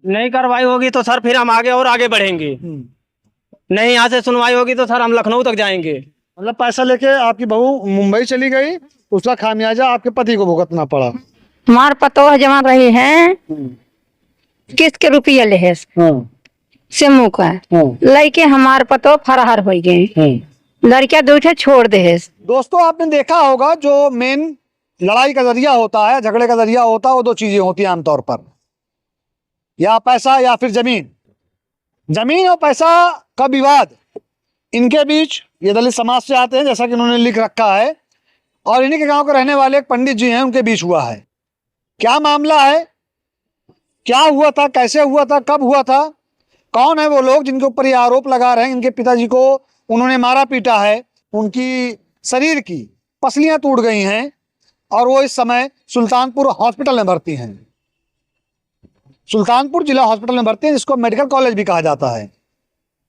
नहीं कार्रवाई होगी तो सर फिर हम आगे और आगे बढ़ेंगे। नहीं यहाँ से सुनवाई होगी तो सर हम लखनऊ तक जाएंगे। मतलब पैसा लेके आपकी बहू मुंबई चली गई, उसका खामियाजा आपके पति को भुगतना पड़ा। हमार पतो जमा रही है किस्त के रुपया ले है सिमू का लड़के हमार पतो फरार हो गए, लड़किया दूठे छोड़ दे है। दोस्तों आपने देखा होगा जो मेन लड़ाई का जरिया होता है, झगड़े का जरिया होता है, वो दो चीजें होती हैं आमतौर पर, या पैसा या फिर जमीन। जमीन और पैसा का विवाद इनके बीच, ये दलित समाज से आते हैं जैसा कि उन्होंने लिख रखा है, और इन्हीं के गांव के रहने वाले एक पंडित जी हैं, उनके बीच हुआ है। क्या मामला है, क्या हुआ था, कैसे हुआ था, कब हुआ था, कौन है वो लोग जिनके ऊपर ये आरोप लगा रहे हैं इनके पिताजी को उन्होंने मारा पीटा है, उनकी शरीर की पसलियां टूट गई हैं और वो इस समय सुल्तानपुर हॉस्पिटल में भर्ती हैं। सुल्तानपुर जिला हॉस्पिटल में भर्ती हैं, जिसको मेडिकल कॉलेज भी कहा जाता है।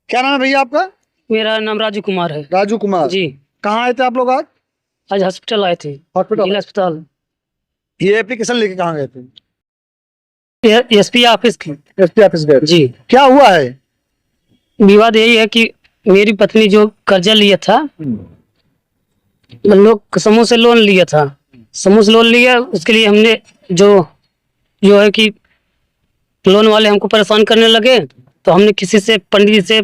क्या नाम है भैया आपका? मेरा नाम राजू कुमार है। राजू कुमार जी। कहाँ आए थे आप लोग आज? आज हॉस्पिटल आए थे, हॉस्पिटल। जिला अस्पताल। ये एप्लीकेशन लेके कहाँ गए थे? एसपी ऑफिस की। एसपी ऑफिस गए? जी। क्या हुआ है? विवाद यही है कि मेरी पत्नी जो कर्जा लिया था, लोग समूह से लोन लिया था, समूह से लोन लिया, उसके लिए हमने जो है कि लोन वाले हमको परेशान करने लगे, तो हमने किसी से पंडित जी से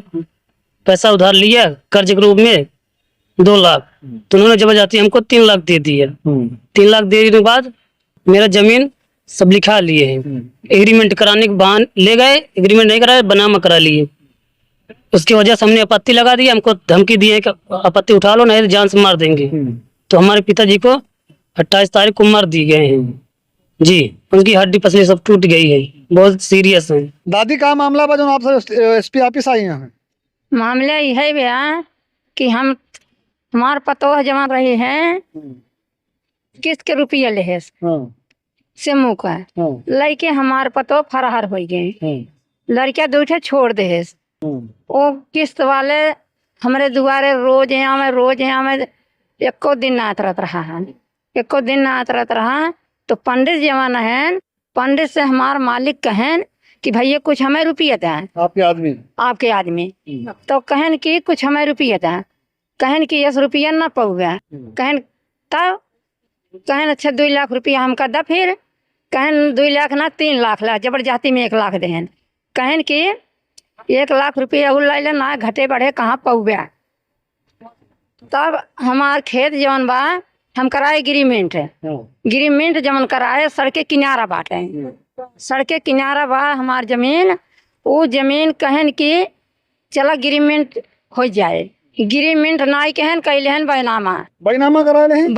पैसा उधार लिया कर्ज के रूप में 2 लाख, तो उन्होंने जबरदस्ती हमको 3 लाख दे दिया। 3 लाख देने के बाद मेरा जमीन सब लिखा लिए हैं, एग्रीमेंट कराने के बहाने ले गए, एग्रीमेंट नहीं कराया, बनामा करा लिए। उसकी वजह से हमने आपत्ति लगा दी, हमको धमकी दी है कि आपत्ति उठा लो नहीं तो जान से मार देंगे। तो हमारे पिताजी को 28 तारीख को मार दी गए हैं जी, उनकी हड्डी पसली सब टूट गई है, बहुत सीरियस है। दादी का मामला बा जो आप सब एसपी ऑफिस आई हैं? मामला यह है भैया कि हम हमार पतो जमा रही है किस्त के रुपया ले है सिमू का लड़के हमार पतो फरार हो गए, लड़किया दूठे छोड़ दे है। वो किस्त वाले हमारे दुआरे रोज यहाँ में एको दिन ना आतरत रहा है, एको दिन ना आतरत रहा। तो पंडित जमाना है, पंडित से हमार मालिक कहन कि भैया कुछ हमें रुपया दें, आपके आदमी तो कहन कि कुछ हमें रुपया दें, कहन कि 10 रुपया ना पौगा, कहन तब कहन अच्छा 2 लाख रुपया हमका दा, फिर कहन 2 लाख ना 3 लाख ला, जबरदस्ती में 1 लाख देहन, कहन कि 1 लाख रुपया ला ना घटे बढ़े कहाँ पौगा। तब हमार खेत जवन बा हम कराए एग्रीमेंट जमन कराए, सड़के किनारा बाटे, सड़के किनारा बा हमार जमीन, वो जमीन कहन कि चला एग्रीमेंट हो जाए, एग्रीमेंट नाई कहन कैले हन बैनामा कराए लेहन,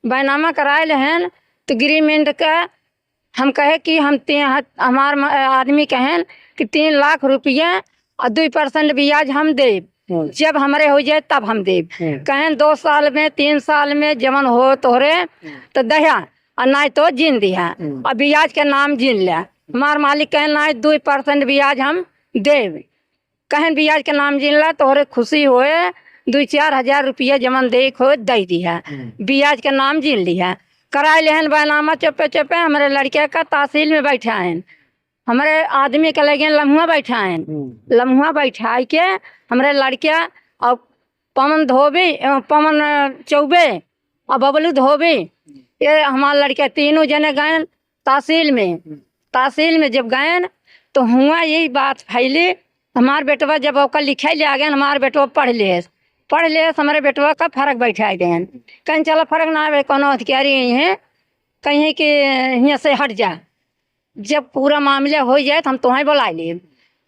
बैनामा कराए लेहन। तो एग्रीमेंट का हम कहे कि हमार आदमी कहन कि 3 लाख रुपया और 2% ब्याज हम देब, जब हमारे हो जाए तब हम देब। कहन 2 साल में 3 साल में जमन हो तोहरे तो दया और नहीं तो जिन दिया, और ब्याज के नाम जिन ले। हमार मालिक कहन नहीं 2% ब्याज हम देब, कहन ब्याज के नाम जिन ला तोहरे खुशी होए 2-4 हजार रुपया जमन दे हो दे दिया, ब्याज के नाम जिन लिया। कराए लेहन बैनामा चुपे हमारे लड़के का तहसील में बैठा है, हमारे आदमी के लगे लम्हुआ बैठा है, लम्हुआ बैठा के हमारे लड़के और पवन चौबे और बबलू धोबे, ये हमारे लड़के तीनों जने गए तहसील में जब गए तो हुआ यही बात फैली। हमारे बेटवा जब ओका लिखे ले आ गए, हमारे बेटवा पढ़ ले हमारे बेटवा का फर्क बैठा गए, कहीं चलो फर्क ना आवे कोनो अधिकारी है कहीं कि यहाँ से हट जा, जब पूरा मामला हो जाए तो हम तुम्हें बुला ले।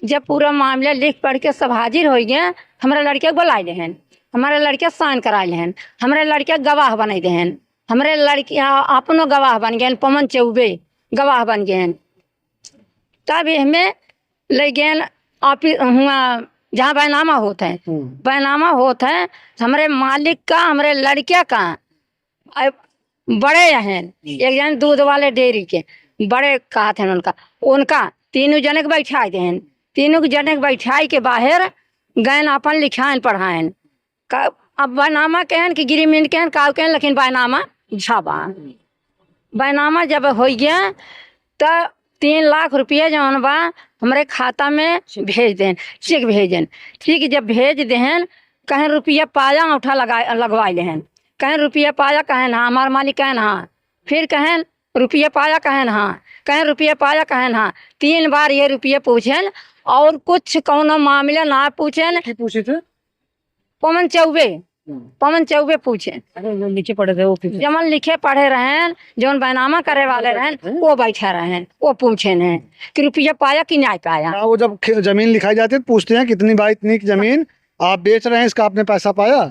जब पूरा मामला लिख पढ़ के सब हाजिर हो गए, हमारे लड़के बुलाए लेहन, हमारे लड़के साइन करा लेहन, हमारे लड़के गवाह बन गए, हमारे लड़के अपनो गवाह बन गए, पवन चौबे गवाह बन गए। तब हमें ले गए ऑफिस हुआ जहाँ बैनामा होता है, हमारे मालिक का हमारे लड़के का बड़े हैं, एक जन दूध वाले डेयरी के बड़े कहा थे उनका तीनों जने के बैठा दें, तीनों जने के बैठाई के बाहर गए अपन लिखाइन पढ़ाएन। अब बैनामा कहन कि एग्रीमेंट कहन का कहन, लेकिन बैनामा झाबा बैनामा जब हो गया तो 3 लाख रुपया जौन बा हमारे खाता में भेज दें, चेक भेजन। ठीक, जब भेज दें कहें रुपया पाया अंगूठा लगवा लें, कहें रुपया पाया कहें ना, हमार मालिक कहें हाँ, फिर कहें रुपया पाया कहें हाँ, कहें रुपया पाया कहें हाँ। 3 बार ये रुपया पूछें और कुछ कौन मामला ना पूछें। पूछे थे पवन चौबे पूछे, लिखे पड़े थे वो जमन लिखे पढ़े रहें, जौन बैनामा करे वाले रहें वो बैठे रहें, वो पूछे हैं कि रुपया पाया कि नहीं पाया। वो जब जमीन लिखाई जाती है तो पूछते हैं कितनी बाई इतनी की जमीन आप बेच रहे हैं, इसका आपने पैसा पाया?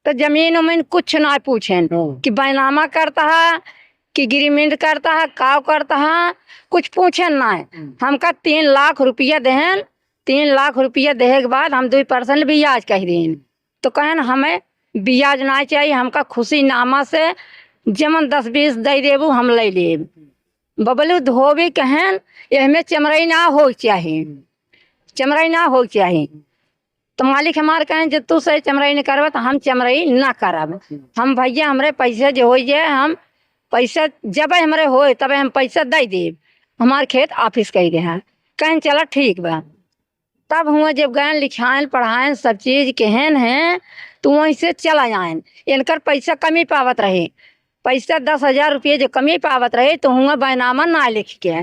तो जमीन उमीन कुछ ना पूछें कि बैनामा करता है कि गिरीमेंट करता है, काव करता है, कुछ पूछे ना है। हमका 3 लाख रुपया दें, 3 लाख रुपया देने के बाद हम 2% ब्याज कह दें, तो कहें हमें ब्याज ना चाहिए, हमका खुशी नामा से जमन 10-20 दे देबू हम ले लेब। बबलू धोबी कहें इसमें चमड़ाई ना हो चाहिए, चमड़ाई ना हो चाहिए। तो मालिक हमारे कहें जब तू सही चमड़ाई नहीं करब तो हम चमड़ाई ना करब। हम भैया हमारे पैसे जो हो जाए, हम पैसा जब हमारे हो तब हम पैसा दे देब, हमारे खेत ऑफिस कही दे हैं। कहें चलो ठीक बा। तब हुआ जब गए लिखाएं पढ़ाएं सब चीज़ कहन हैं तो वहीं से चला जाएं। इनकर पैसा कमी पावत रहे, पैसा 10,000 रुपये जो कमी पावत रहे तो हुआ बैनामा ना लिख के,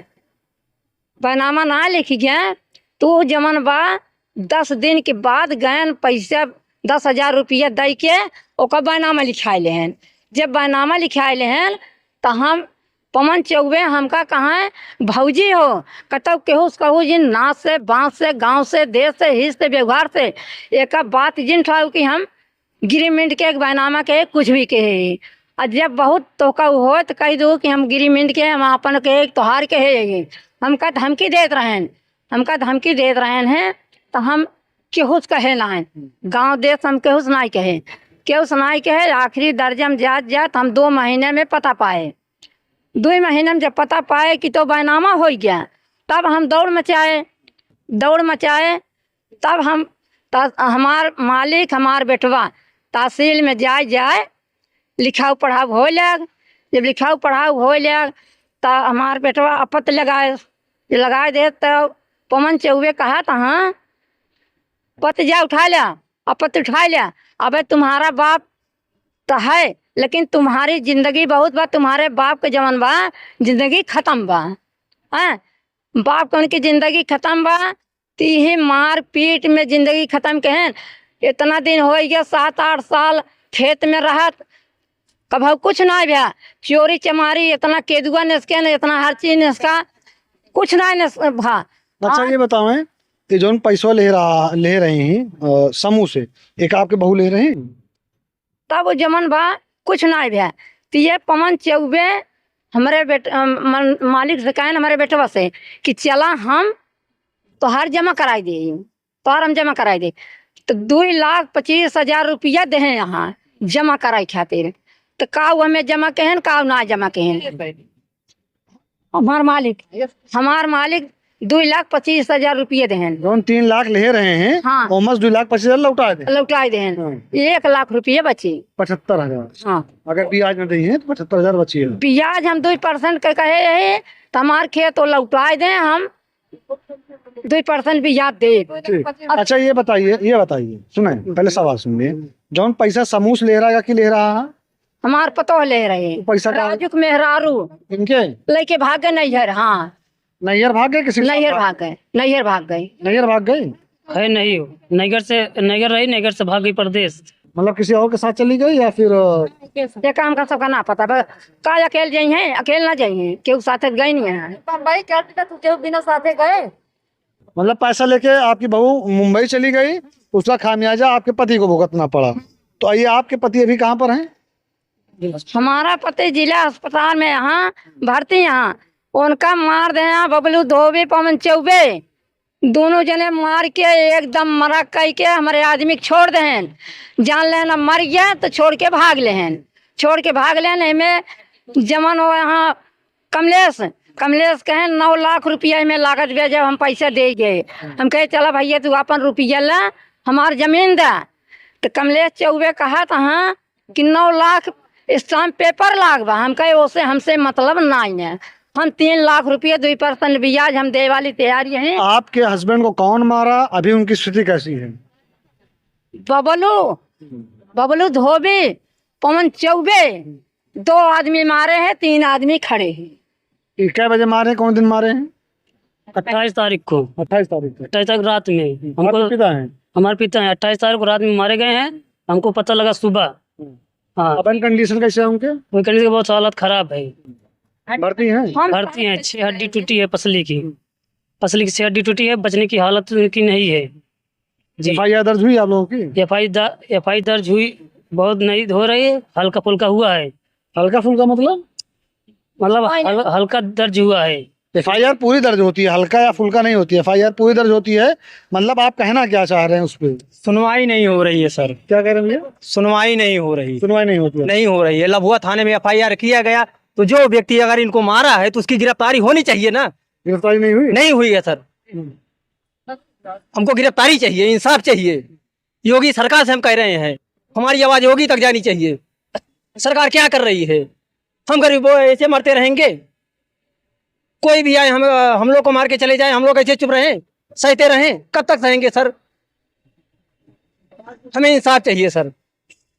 बैनामा ना लिख गए तो जमन बा 10 दिन के बाद गए पैसा 10,000 रुपया दे के ओका बैनामा लिखाए ले हैं। जब बैनामा लिखाए ले हैं तो हम पवन चौबे हमका कहाँ भौजी हो कतब केहू कहू जिन नाच से बाँस से गांव से देश से हिस्स से व्यवहार से एक बात जिन ठाऊ कि हम गिरीमेंट के एक बैनामा के कुछ भी कहे। और जब बहुत तोका हो तो कह दो कि हम गिरीमेंट के हम अपन के तोहार के है, हमका धमकी देते रहें, हमका धमकी देते रहे हैं। तो हम केहू कहे ना है, गाँव देश हम केहू ना कहे, केहू सुनाई कहे। आखिरी दर्जा में जात हम 2 महीने में पता पाए, 2 महीने में जब पता पाए कि तो बैनामा हो गया, तब हम दौड़ मचाए। तब हमार मालिक हमार बेटवा तहसील में जाए लिखाऊ पढ़ाऊ हो लग। जब लिखाऊ पढ़ाऊ हो लग तो हमार बेटवा अपत लगाए दे। तो पवन चौबे कहा था हाँ पत जा उठा लिया, अपत उठा लिया। अबे तुम्हारा बाप तो है लेकिन तुम्हारी जिंदगी बहुत बा, तुम्हारे बाप के जमन बा जिंदगी खत्म बा। बाप के उनकी जिंदगी खत्म बा, तीही मार पीट में जिंदगी खत्म कहें। इतना दिन हो गया 7-8 साल खेत में रहत, कभी कुछ ना भैया, चोरी चमारी इतना केदुआ नसके न इतना हर चीज नसका कुछ ना भा। अच्छा ये बताओ ये जो पैसा ले रहे हैं समूह से, एक आपके बहू ले रहे हैं? तब वो जमन बा कुछ ना भैया। तो ये पवन चौबे हमारे मालिक से कहें हमारे बेटवा से कि चला हम तोहार जमा कराई दे, तोहार हम जमा कराई दे। तो 2,25,000 रुपया दे यहाँ जमा कराई खातिर। तो काऊ हमें जमा कहें काऊ ना जमा कहें। हमार मालिक 2,25,000 रुपये दें। जो 3 लाख ले रहे हैं हाँ, ऑलमोस्ट 2,25,000 लौटाए दें। 1 लाख रुपये बची 75,000। हाँ, अगर ब्याज न दी है तो 75,000 बची है। ब्याज हम 2% के कहे रहे तो हमारे खेत तो लौटाए दें, हम 2% ब्याज दे। अच्छा ये बताइए सुने पहले सवाल सुनिए, जौन पैसा समूह से ले रहा है कि ले रहा है? हमार पतो ले रहे पैसा का राजुक मेहरारू इनके लेके भाग गए नैहर। हाँ, नैहर भाग गए, किसी नैहर भाग गए। नैहर भाग गए है नहीं हो, नगर रही, नगर से भाग गई परदेश। मतलब किसी और के साथ चली गई या फिर ये काम का सबका ना पता का अकेले जाई हैं, अकेले ना जाई हैं, केहू साथे गई नहीं है। भाई केहू बिना साथे गए। मतलब पैसा लेके आपकी बहू मुंबई चली गई, उसका खामियाजा आपके पति को भुगतना पड़ा। तो आइए आपके पति अभी कहाँ पर हैं? हमारा पति जिला अस्पताल में यहाँ भर्ती, यहाँ उनका मार दे बबलू धोबी पवन चौबे, दोनों जने मार के एकदम मरा कह के हमारे आदमी को छोड़ दें। जान लेना मर गया तो छोड़ के भाग लें। में जमन हो यहाँ कमलेश कहें 9 लाख रुपया में लागत बे, जब हम पैसा दे गए हम कहे चला भैया तू अपन रुपया ला हमार जमीन दा। तो कमलेश चौबे कहा था हाँ कि 9 लाख स्टाम्प पेपर लागबा। हम कहे ओसे हमसे मतलब नहीं है, हम 3 लाख रुपये 2% ब्याज हम दे वाली तैयारी हैं। आपके हस्बैंड को कौन मारा, अभी उनकी स्थिति कैसी है? बबलू बबलू धोबी, पवन चौबे, 2 आदमी मारे हैं, 3 आदमी खड़े हैं। ये क्या बजे मारे, कौन दिन मारे हैं? 28 तारीख को, 28 तारीख को। 28 तारीख रात में हमको, आपके पिता हैं? हमारे पिता हैं, 28 तारीख को रात में मारे गए हैं। हमको पता लगा सुबह। हाँ, अपन कंडीशन कैसे है उनके? वो कंडीशन की बहुत हालत खराब है। भर्ती हैं? हम भर्ती हैं, 6 हड्डी टूटी है पसली की, पसली की 6 हड्डी टूटी है, बचने की हालत उनकी नहीं है जी। एफआईआर दर्ज हुई आप लोगों की? एफआई दर्ज हुई, बहुत नहीं हो रही है, हल्का फुल्का हुआ है। हल्का फुल्का मतलब हल्का दर्ज हुआ है। एफआईआर पूरी दर्ज होती है, हल्का या फुल्का नहीं होती है, एफआईआर पूरी दर्ज होती है। मतलब आप कहना क्या चाह रहे हैं उस पर? सुनवाई नहीं हो रही है सर, क्या कह रहे हैं भैया? सुनवाई नहीं हो रही, सुनवाई नहीं होती है। नहीं हो रही है। लभुआ थाने में एफआईआर किया गया, तो जो व्यक्ति अगर इनको मारा है तो उसकी गिरफ्तारी होनी चाहिए ना। गिरफ्तारी नहीं हुई? नहीं हुई है सर, हमको गिरफ्तारी चाहिए, इंसाफ चाहिए। योगी सरकार से हम कह रहे हैं, हमारी आवाज योगी तक जानी चाहिए। सरकार क्या कर रही है? हम गरीब ऐसे मरते रहेंगे? कोई भी आए हम लोग को मार के चले जाए, हम लोग ऐसे चुप रहें, सहते रहें? कब तक सहेंगे सर? हमें इंसाफ चाहिए सर।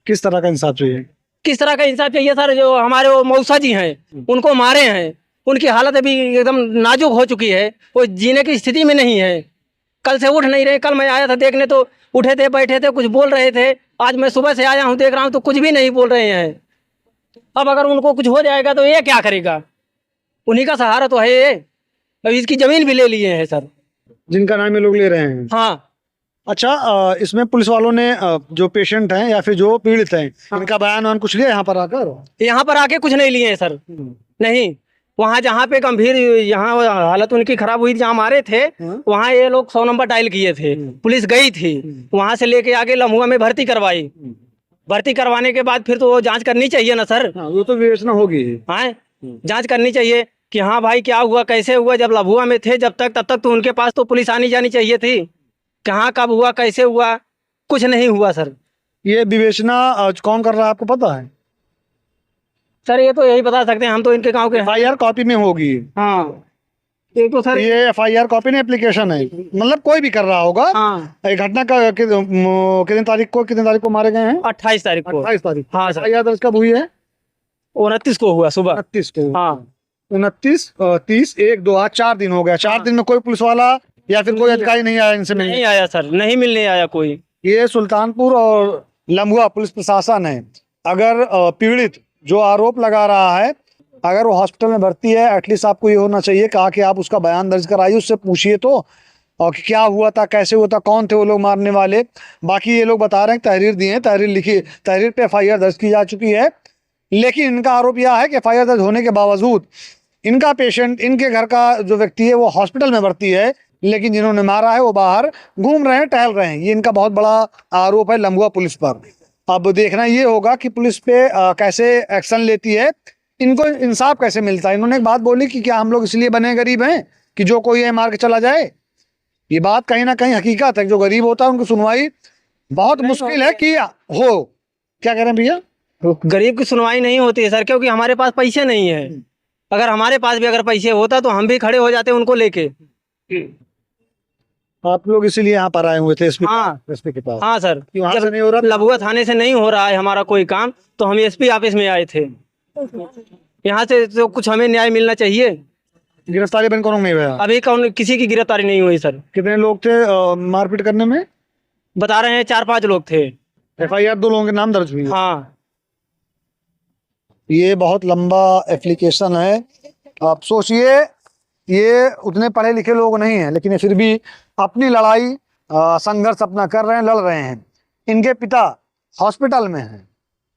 किस तरह का इंसाफ चाहिए? किस तरह का इंसाफ चाहिए सर? जो हमारे वो मौसा जी हैं, उनको मारे हैं, उनकी हालत अभी एकदम नाजुक हो चुकी है, वो जीने की स्थिति में नहीं है। कल से उठ नहीं रहे। कल मैं आया था देखने तो उठे थे, बैठे थे, कुछ बोल रहे थे। आज मैं सुबह से आया हूँ, देख रहा हूँ तो कुछ भी नहीं बोल रहे हैं। अब अगर उनको कुछ हो जाएगा तो ये क्या करेगा? उन्हीं का सहारा तो है ये। अब इसकी जमीन भी ले लिए हैं सर। जिनका नाम ये लोग ले रहे हैं? हाँ, अच्छा, इसमें पुलिस वालों ने जो पेशेंट हैं या फिर जो पीड़ित हैं, इनका बयान वान कुछ लिया यहाँ पर आकर? यहाँ पर आके कुछ नहीं लिए हैं सर। नहीं, वहाँ जहाँ पे गंभीर यहाँ हालत उनकी खराब हुई, जहाँ मारे थे, वहाँ ये लोग 100 नंबर डायल किए थे। पुलिस गई थी, वहाँ से लेके आगे लम्हुआ में भर्ती करवाई। भर्ती करवाने के बाद फिर तो वो जांच करनी चाहिए ना सर। हाँ, वो तो विवेचना होगी। हाँ, जांच करनी चाहिए कि हाँ भाई क्या हुआ, कैसे हुआ। जब लम्हुआ में थे जब तक, तब तक तो उनके पास तो पुलिस आनी जानी चाहिए थी। कहाँ कब हुआ, कैसे हुआ, कुछ नहीं हुआ सर। ये विवेचना कौन कर रहा है आपको पता है? सर ये तो यही बता सकते हैं, हम तो इनके गांव के हैं। एफआईआर कॉपी में होगी। हाँ, एक तो सर ये एफआईआर कॉपी नहीं, एप्लीकेशन है। मतलब कोई भी कर रहा होगा। हाँ, ये घटना का कितने तारीख को मारे गए हैं? 28 तारीख को। 28 तारीख। हाँ सर, एफआईआर दर्ज कब हुई है? 29 को हुआ सुबह। 29 को। हाँ, 29, 30, 1, 2, आज 4 दिन हो गया। 4 दिन में कोई पुलिस वाला या फिर कोई अधिकारी नहीं आया इनसे मिलने? नहीं आया सर, नहीं मिलने आया कोई। ये सुल्तानपुर और लम्हुआ पुलिस प्रशासन है। अगर पीड़ित जो आरोप लगा रहा है, अगर वो हॉस्पिटल में भर्ती है, एटलीस्ट आपको ये होना चाहिए कहा कि आप उसका बयान दर्ज कराइए, उससे पूछिए तो, और कि क्या हुआ था, कैसे हुआ था, कौन थे वो लोग मारने वाले। बाकी ये लोग बता रहे हैं तहरीर दिए, तहरीर लिखी, तहरीर पे एफआईआर दर्ज की जा चुकी है। लेकिन इनका आरोप यह है कि एफआईआर दर्ज होने के बावजूद इनका पेशेंट, इनके घर का जो व्यक्ति है वो हॉस्पिटल में भर्ती है, लेकिन जिन्होंने मारा है वो बाहर घूम रहे हैं, टहल रहे हैं। ये इनका बहुत बड़ा आरोप है लम्हुआ पुलिस पर। अब देखना ये होगा कि पुलिस पे कैसे एक्शन लेती है, इनको इंसाफ कैसे मिलता है। इन्होंने एक बात बोली कि क्या हम लोग इसलिए बने गरीब हैं कि जो कोई है मार के चला जाए? ये बात कहीं ना कहीं हकीकत है। जो गरीब होता है उनकी सुनवाई बहुत मुश्किल है कि हो। क्या कह रहे हैं भैया? गरीब की सुनवाई नहीं होती है सर, क्योंकि हमारे पास पैसे नहीं है। अगर हमारे पास भी अगर पैसे होता तो हम भी खड़े हो जाते उनको लेके। आप लोग इसीलिए यहाँ पर आए हुए थे एसपी हाँ, के पास? हाँ सर, वहाँ जब से नहीं हो रहा? लभुआ थाने से नहीं हो रहा है हमारा कोई काम, तो हम एसपी ऑफिस में आए थे। यहाँ से तो कुछ हमें न्याय मिलना चाहिए। गिरफ्तारी बन कौन नहीं हुआ? अभी कौन किसी की गिरफ्तारी नहीं हुई सर। कितने लोग थे मारपीट करने में? बता रहे हैं 4-5 लोग थे। एफआईआर 2 लोगों के नाम दर्ज हुई है। हाँ, ये बहुत लंबा एप्लीकेशन है। आप सोचिए, ये उतने पढ़े लिखे लोग नहीं हैं, लेकिन ये फिर भी अपनी लड़ाई संघर्ष अपना कर रहे हैं, लड़ रहे हैं। इनके पिता हॉस्पिटल में हैं,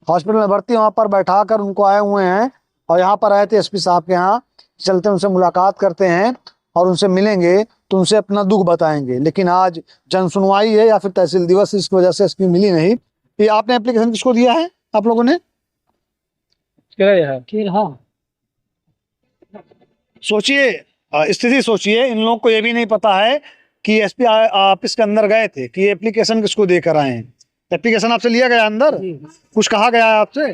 हॉस्पिटल में भर्ती, वहाँ पर बैठा कर उनको आए हुए हैं और यहाँ पर आए थे एसपी साहब के यहाँ। चलते उनसे मुलाकात करते हैं और उनसे मिलेंगे तो उनसे अपना दुख बताएंगे। लेकिन आज जन सुनवाई है या फिर तहसील दिवस, इसकी वजह से एसपी मिली नहीं। ये आपने एप्लीकेशन किसको दिया है आप लोगों ने? हाँ, सोचिए, स्थिति सोचिए। इन लोगों को ये भी नहीं पता है कि एसपी ऑफिस के अंदर गए थे कि एप्लीकेशन किसको देकर आए हैं। एप्लीकेशन आपसे लिया गया अंदर? कुछ कहा गया है आपसे?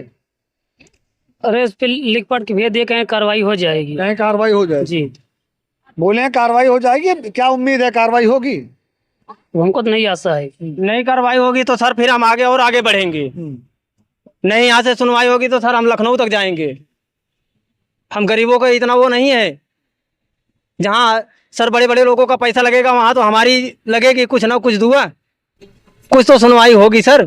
अरे इस पे लिख पढ़ के भेज दिए, कहीं कार्रवाई हो जाएगी। कहीं कार्रवाई हो जाए? जी, बोले हैं कार्रवाई हो जाएगी, क्या उम्मीद है कार्रवाई होगी? हमको तो नहीं आशा है। नहीं कार्रवाई होगी तो सर फिर हम आगे और आगे बढ़ेंगे। नहीं यहाँ से सुनवाई होगी तो सर हम लखनऊ तक जाएंगे। हम गरीबों का इतना वो नहीं है। जहाँ सर बड़े बड़े लोगों का पैसा लगेगा वहाँ तो हमारी लगेगी कुछ ना कुछ दुआ। कुछ तो सुनवाई होगी सर,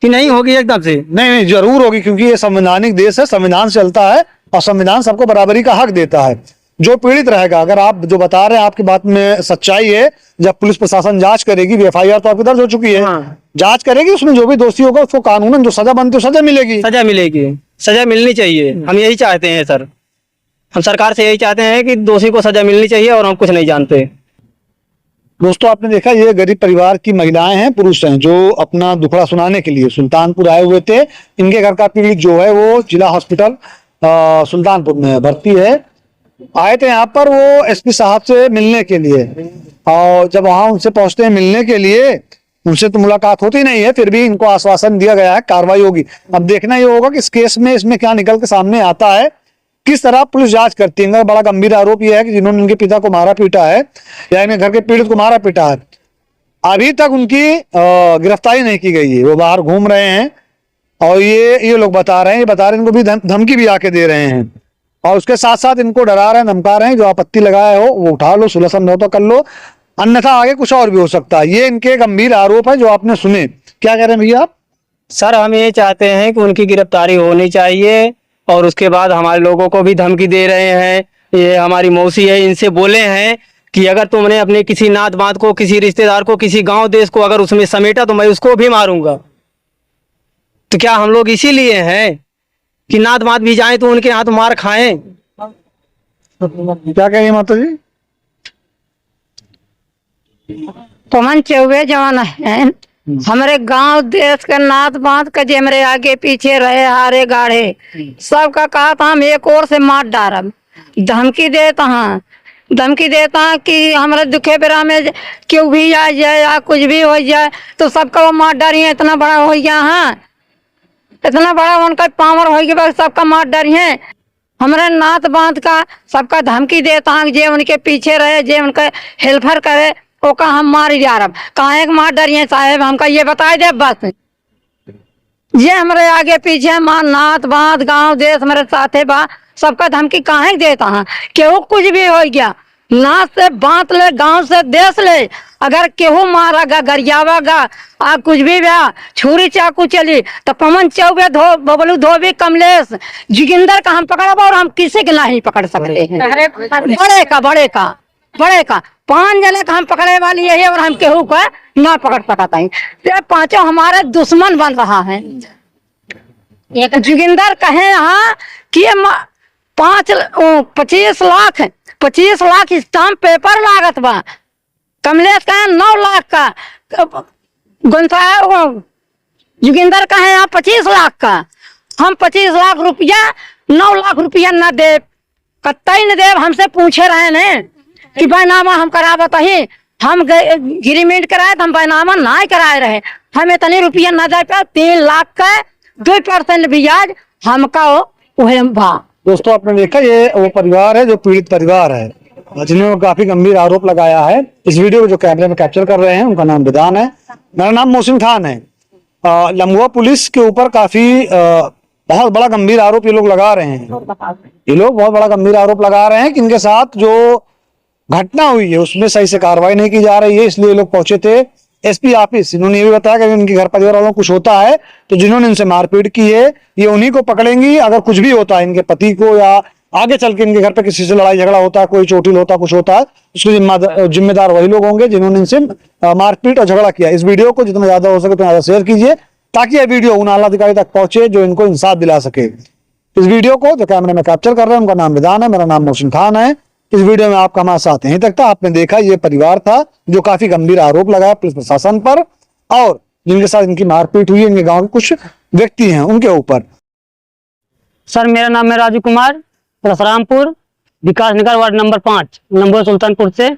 कि नहीं होगी एकदम से? नहीं नहीं, जरूर होगी, क्योंकि ये संवैधानिक देश है, संविधान से चलता है और संविधान सबको बराबरी का हक देता है। जो पीड़ित रहेगा, अगर आप जो बता रहे हैं आपकी बात में सच्चाई है, जब पुलिस प्रशासन जांच करेगी, FIR तो आपकी दर्ज हो चुकी है, हाँ। जांच करेगी, उसमें जो भी दोषी होगा उसको कानूनन जो सजा बनती है सजा मिलेगी। सजा मिलेगी, सजा मिलनी चाहिए। हम यही चाहते हैं सर, हम सरकार से यही चाहते हैं कि दोषी को सजा मिलनी चाहिए, और हम कुछ नहीं जानते। दोस्तों आपने देखा, ये गरीब परिवार की महिलाएं हैं, पुरुष हैं, जो अपना दुखड़ा सुनाने के लिए सुल्तानपुर आए हुए थे। इनके घर का पीड़ित जो है वो जिला हॉस्पिटल सुल्तानपुर में भर्ती है। आए थे यहाँ पर वो SP साहब से मिलने के लिए, और जब वहां उनसे पहुंचते हैं मिलने के लिए, उनसे तो मुलाकात होती नहीं है, फिर भी इनको आश्वासन दिया गया है कार्रवाई होगी। अब देखना ये होगा कि इस केस में इसमें क्या निकल के सामने आता है, किस तरह पुलिस जांच करती है। बड़ा गंभीर आरोप यह है कि जिन्होंने इनके पिता को मारा पीटा है या इनके घर के पीड़ित को मारा पीटा है, अभी तक उनकी गिरफ्तारी नहीं की गई है। वो बाहर घूम रहे हैं, और ये लोग बता रहे हैं, इनको भी धमकी भी आके दे रहे हैं, और उसके साथ साथ इनको डरा रहे हैं, धमका रहे हैं, जो आपत्ति लगाए हो वो उठा लो, सुलह समझौता कर लो, अन्यथा आगे कुछ और भी हो सकता है। ये इनके गंभीर आरोप है जो आपने सुने। क्या कह रहे हैं भैया आप? सर हम ये चाहते हैं कि उनकी गिरफ्तारी होनी चाहिए, और उसके बाद हमारे लोगों को भी धमकी दे रहे हैं। ये हमारी मौसी है, इनसे बोले हैं कि अगर तुमने अपने किसी नात बात को, किसी रिश्तेदार को, किसी गांव देश को अगर उसमें समेटा तो मैं उसको भी मारूंगा। तो क्या हम लोग इसीलिए हैं कि नात बात भी जाएं तो उनके हाथ मार खाएं? क्या कहेंगे माता जी? पवन चौबे जवान है, हमारे गांव देश का नात बात का जे मेरे आगे पीछे रहे हारे गाढ़े सबका कहा था हम एक और से मार डारब। धमकी देता कि हमारे दुखे बेरा में क्यों भी आ जाए या कुछ भी हो जाए तो सबका वो मार डारिए। इतना बड़ा हो गया, हाँ इतना बड़ा उनका पावर हो गया, सबका मार डारिए। हमारे नात बांध का सबका धमकी देता जे उनके पीछे रहे, जे उनका हेल्पर करे, ओका हम मार जा रहा। काहे मार डरिए साहेब, हमका ये बताए दे बस। ये हमारे आगे पीछे मां नात बांध गांव देश मेरे साथे बा, सबका धमकी काहे देता है। केहू कुछ भी हो गया, नात से बांध ले, गांव से देश ले, अगर केहू मारागा गरियावागा आ कुछ भी व्या छुरी चाकू चली तो पवन चौबे बबलू धोबी कमलेश जोगिंदर का हम पकड़ब, और हम किसी के नहीं पकड़ सकते हैं। बड़े का 5 जने का हम पकड़े वाली है, और हम केहू का ना पकड़ सकता है। ये पांचों हमारे दुश्मन बन रहा है। एक जोगिंदर कहे यहाँ कि 25 लाख स्टाम्प पेपर लागत बा, कमलेश कहे 9 लाख का, जोगिंदर कहे यहाँ 25 लाख का। हम 25 लाख रुपया 9 लाख रुपया न दे, कतई न दे। हमसे पूछे रहे ने कि बैनामा हम करावत ही, हम एग्रीमेंट कराए तो हम बैनामा ना कराए रहे। हम इतने रुपया न दे पे 3 लाख का 2% ब्याज हमका वही भा। दोस्तों आपने देखा, ये वो परिवार है जो पीड़ित परिवार है, जिन्होंने काफी गंभीर आरोप लगाया है। इस वीडियो को जो कैमरे में कैप्चर कर रहे हैं उनका नाम विधान है, मेरा नाम मोहसिन खान है। लम्बुआ पुलिस के ऊपर काफी बहुत बड़ा गंभीर आरोप ये लोग लगा रहे हैं। ये लोग बहुत बड़ा गंभीर आरोप लगा रहे हैं कि इनके साथ जो घटना हुई है उसमें सही से कार्रवाई नहीं की जा रही है, इसलिए लोग पहुंचे थे SP ऑफिस। इन्होंने ये भी बताया कि इनके घर परिवार वालों को कुछ होता है तो जिन्होंने इनसे मारपीट की है ये उन्हीं को पकड़ेंगी। अगर कुछ भी होता है इनके पति को, या आगे चल के इनके घर पे किसी से लड़ाई झगड़ा होता है, कोई चोटिल होता, कुछ होता है, उसके जिम्मेदार वही लोग होंगे जिन्होंने इनसे मारपीट और झगड़ा किया। इस वीडियो को जितना ज्यादा हो सके उतना ज्यादा शेयर कीजिए, ताकि यह वीडियो उन आला अधिकारी तक पहुंचे जो इनको इंसाफ दिला सके। इस वीडियो को जो कैमरे में कैप्चर कर रहे हैं उनका नाम विधान है, मेरा नाम मोहसिन खान है। इस वीडियो में आपका हमारे साथ यहीं तक था। आपने देखा ये परिवार था जो काफी गंभीर आरोप लगाया पुलिस प्रशासन पर, और जिनके साथ इनकी मारपीट हुई इनके गांव के कुछ व्यक्ति हैं उनके ऊपर। सर मेरा नाम है राजू कुमार, रसरामपुर, विकास नगर, वार्ड नंबर 5, लम्बुआ सुल्तानपुर से।